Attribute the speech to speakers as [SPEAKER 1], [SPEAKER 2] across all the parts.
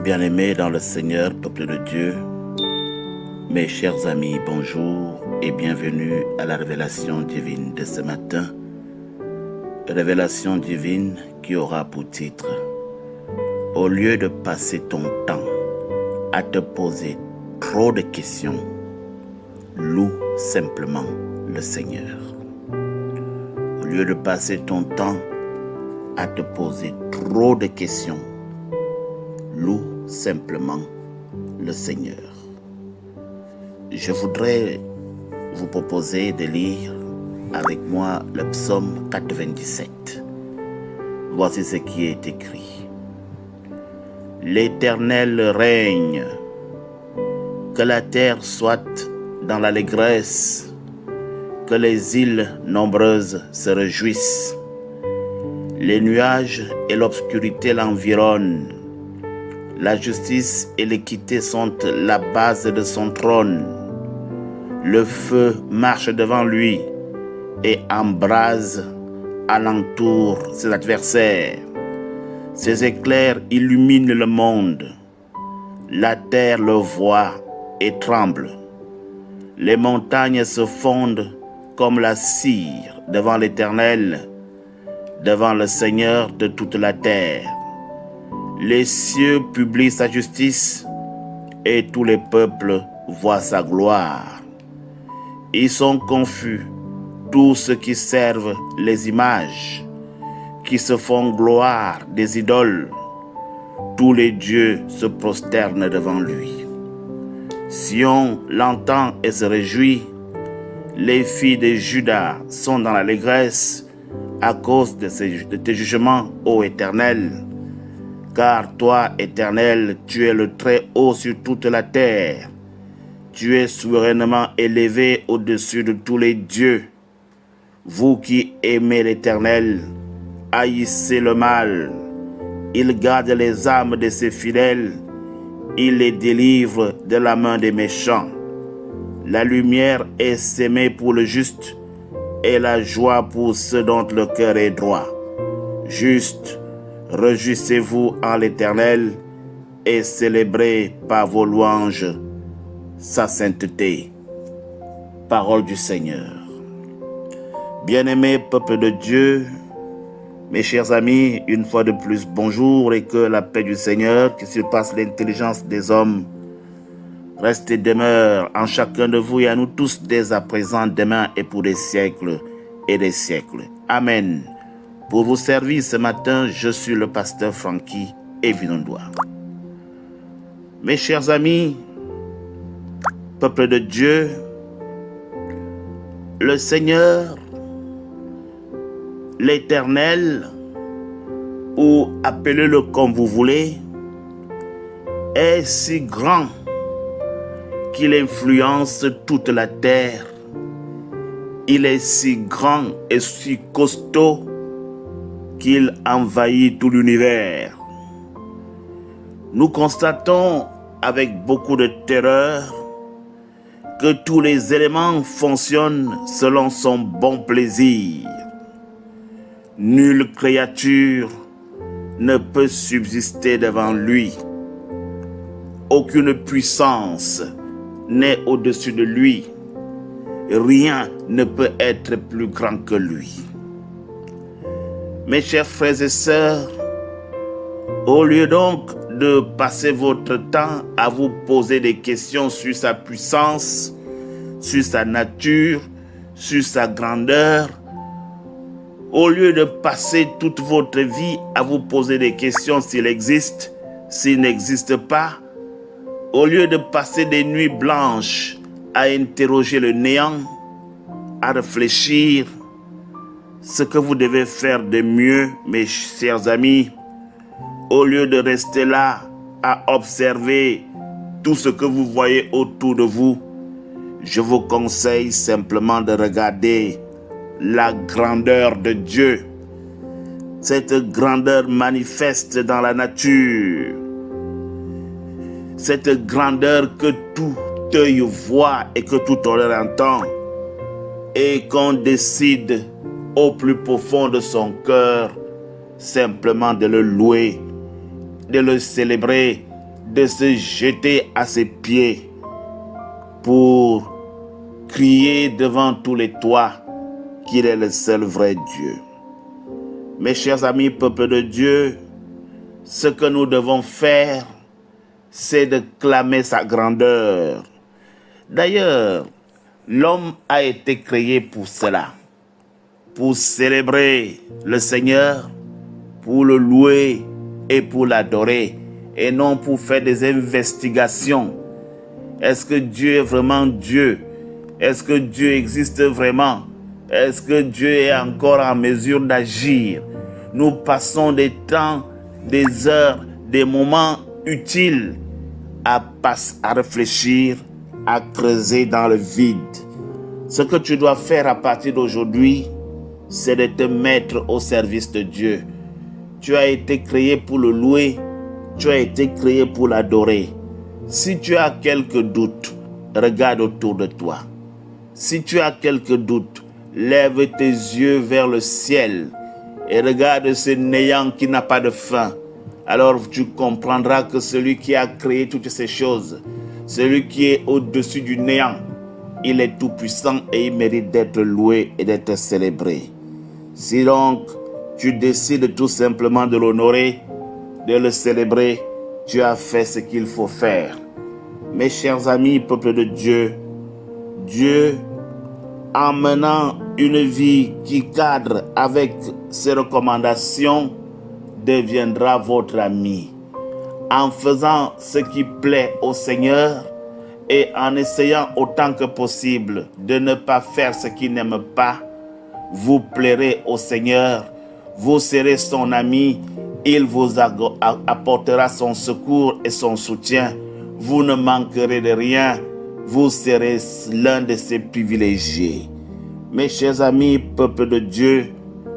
[SPEAKER 1] Bien-aimés dans le Seigneur, peuple de Dieu, mes chers amis, bonjour et bienvenue à la révélation divine de ce matin. Révélation divine qui aura pour titre « Au lieu de passer ton temps à te poser trop de questions, loue simplement le Seigneur. » Au lieu de passer ton temps à te poser trop de questions, loue simplement le Seigneur. Je voudrais vous proposer de lire avec moi le psaume 97. Voici ce qui est écrit. L'Éternel règne, que la terre soit dans l'allégresse, que les îles nombreuses se réjouissent. Les nuages et l'obscurité l'environnent. La justice et l'équité sont la base de son trône. Le feu marche devant lui et embrase alentour ses adversaires. Ses éclairs illuminent le monde. La terre le voit et tremble. Les montagnes se fondent comme la cire devant l'Éternel, devant le Seigneur de toute la terre. Les cieux publient sa justice et tous les peuples voient sa gloire. Ils sont confus, tous ceux qui servent les images, qui se font gloire des idoles. Tous les dieux se prosternent devant lui. Sion l'entend et se réjouit. Les filles de Juda sont dans l'allégresse à cause de tes jugements, ô Éternel. Car toi, Éternel, tu es le Très-Haut sur toute la terre. Tu es souverainement élevé au-dessus de tous les dieux. Vous qui aimez l'Éternel, haïssez le mal. Il garde les âmes de ses fidèles. Il les délivre de la main des méchants. La lumière est sémée pour le juste et la joie pour ceux dont le cœur est droit. Juste, réjouissez-vous en l'Éternel et célébrez par vos louanges sa sainteté. Parole du Seigneur. Bien-aimés peuple de Dieu, mes chers amis, une fois de plus, bonjour et que la paix du Seigneur, qui surpasse l'intelligence des hommes, reste et demeure en chacun de vous et à nous tous dès à présent, demain et pour des siècles et des siècles. Amen. Pour vous servir ce matin, je suis le pasteur Franky Evinondoa. Mes chers amis, peuple de Dieu, le Seigneur, l'Éternel, ou appelez-le comme vous voulez, est si grand qu'il influence toute la terre. Il est si grand et si costaud qu'il envahit tout l'univers. Nous constatons avec beaucoup de terreur que tous les éléments fonctionnent selon son bon plaisir. Nulle créature ne peut subsister devant lui. Aucune puissance n'est au-dessus de lui. Rien ne peut être plus grand que lui. Mes chers frères et sœurs, au lieu donc de passer votre temps à vous poser des questions sur sa puissance, sur sa nature, sur sa grandeur, au lieu de passer toute votre vie à vous poser des questions s'il existe, s'il n'existe pas, au lieu de passer des nuits blanches à interroger le néant, à réfléchir, ce que vous devez faire de mieux, mes chers amis, au lieu de rester là à observer tout ce que vous voyez autour de vous, je vous conseille simplement de regarder la grandeur de Dieu. Cette grandeur manifeste dans la nature. Cette grandeur que tout œil voit et que tout oreille entend. Et qu'on décide au plus profond de son cœur simplement de le louer, de le célébrer de se jeter à ses pieds pour crier devant tous les toits qu'il est le seul vrai Dieu. Mes chers amis, peuple de Dieu, ce que nous devons faire, c'est de clamer sa grandeur. D'ailleurs, l'homme a été créé pour cela, pour célébrer le Seigneur, pour le louer et pour l'adorer, et non pour faire des investigations. Est-ce que Dieu est vraiment Dieu? Est-ce que Dieu existe vraiment? Est-ce que Dieu est encore en mesure d'agir? Nous passons des temps, des heures, des moments utiles à réfléchir, à creuser dans le vide. Ce que tu dois faire à partir d'aujourd'hui, c'est de te mettre au service de Dieu. Tu as été créé pour le louer, tu as été créé pour l'adorer. Si tu as quelques doutes, regarde autour de toi. Si tu as quelques doutes, lève tes yeux vers le ciel et regarde ce néant qui n'a pas de fin. Alors tu comprendras que celui qui a créé toutes ces choses, celui qui est au-dessus du néant, il est tout-puissant et il mérite d'être loué et d'être célébré. Si donc tu décides tout simplement de l'honorer, de le célébrer, tu as fait ce qu'il faut faire. Mes chers amis, peuple de Dieu, Dieu, en menant une vie qui cadre avec ses recommandations, deviendra votre ami. En faisant ce qui plaît au Seigneur et en essayant autant que possible de ne pas faire ce qu'il n'aime pas, vous plairez au Seigneur, vous serez son ami, il vous apportera son secours et son soutien. Vous ne manquerez de rien, vous serez l'un de ses privilégiés. Mes chers amis, peuple de Dieu,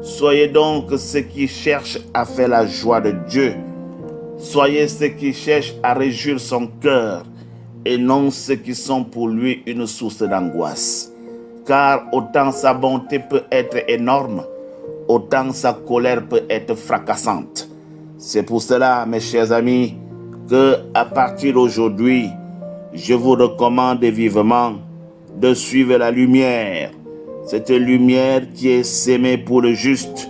[SPEAKER 1] soyez donc ceux qui cherchent à faire la joie de Dieu. Soyez ceux qui cherchent à réjouir son cœur et non ceux qui sont pour lui une source d'angoisse. Car autant sa bonté peut être énorme, autant sa colère peut être fracassante. C'est pour cela, mes chers amis, que à partir d'aujourd'hui, je vous recommande vivement de suivre la lumière, cette lumière qui est sémée pour le juste,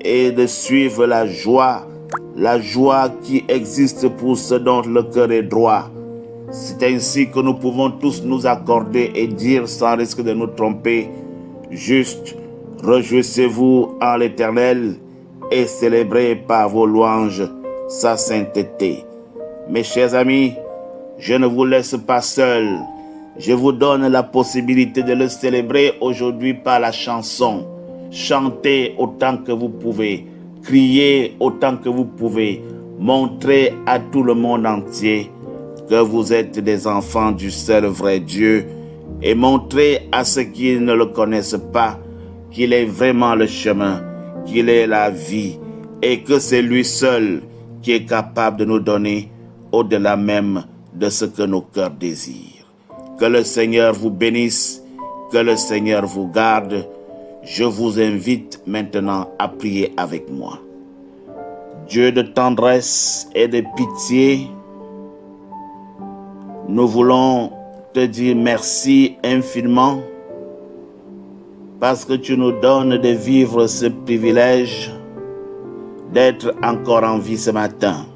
[SPEAKER 1] et de suivre la joie qui existe pour ceux dont le cœur est droit. C'est ainsi que nous pouvons tous nous accorder et dire sans risque de nous tromper, juste, réjouissez-vous en l'Éternel et célébrez par vos louanges sa sainteté. Mes chers amis, je ne vous laisse pas seul. Je vous donne la possibilité de le célébrer aujourd'hui par la chanson. Chantez autant que vous pouvez. Criez autant que vous pouvez. Montrez à tout le monde entier que vous êtes des enfants du seul vrai Dieu et montrez à ceux qui ne le connaissent pas qu'il est vraiment le chemin, qu'il est la vie et que c'est lui seul qui est capable de nous donner au-delà même de ce que nos cœurs désirent. Que le Seigneur vous bénisse, que le Seigneur vous garde. Je vous invite maintenant à prier avec moi. Dieu de tendresse et de pitié, nous voulons te dire merci infiniment parce que tu nous donnes de vivre ce privilège d'être encore en vie ce matin.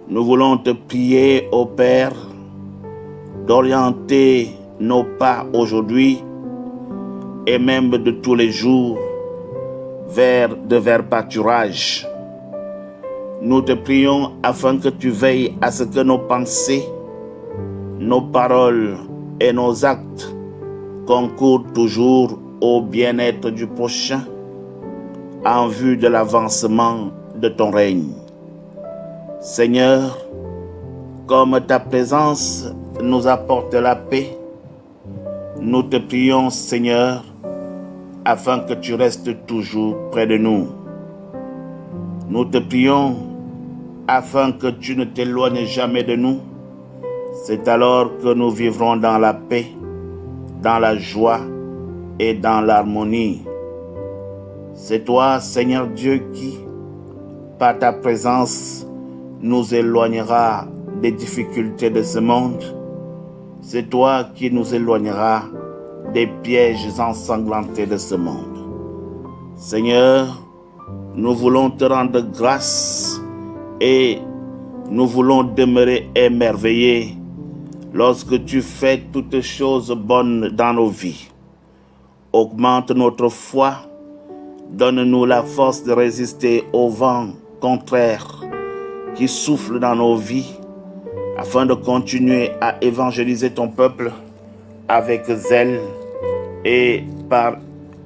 [SPEAKER 1] Nous voulons te prier, ô Père, d'orienter nos pas aujourd'hui et même de tous les jours vers pâturage. Nous te prions afin que tu veilles à ce que nos pensées, nos paroles et nos actes concourent toujours au bien-être du prochain en vue de l'avancement de ton règne. Seigneur, comme ta présence nous apporte la paix, nous te prions, Seigneur, afin que tu restes toujours près de nous. Nous te prions afin que tu ne t'éloignes jamais de nous. C'est alors que nous vivrons dans la paix, dans la joie et dans l'harmonie. C'est toi, Seigneur Dieu, qui, par ta présence, nous éloignera des difficultés de ce monde. C'est toi qui nous éloigneras des pièges ensanglantés de ce monde. Seigneur, nous voulons te rendre grâce et nous voulons demeurer émerveillés lorsque tu fais toutes choses bonnes dans nos vies. Augmente notre foi, donne-nous la force de résister au vent contraire qui souffle dans nos vies, afin de continuer à évangéliser ton peuple avec zèle et par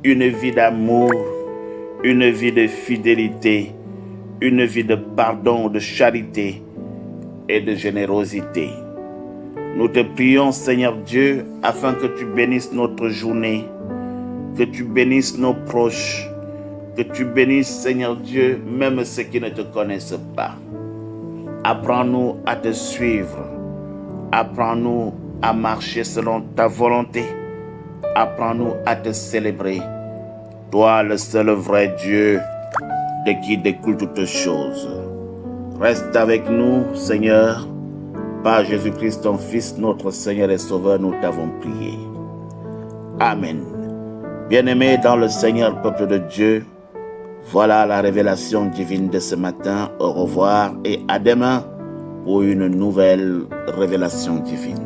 [SPEAKER 1] une vie d'amour, une vie de fidélité, une vie de pardon, de charité et de générosité. Nous te prions, Seigneur Dieu, afin que tu bénisses notre journée, que tu bénisses nos proches, que tu bénisses, Seigneur Dieu, même ceux qui ne te connaissent pas. Apprends-nous à te suivre. Apprends-nous à marcher selon ta volonté. Apprends-nous à te célébrer. Toi, le seul vrai Dieu, de qui découlent toutes choses. Reste avec nous, Seigneur. Par Jésus-Christ, ton Fils, notre Seigneur et Sauveur, nous t'avons prié. Amen. Bien-aimés dans le Seigneur, peuple de Dieu, voilà la révélation divine de ce matin. Au revoir et à demain pour une nouvelle révélation divine.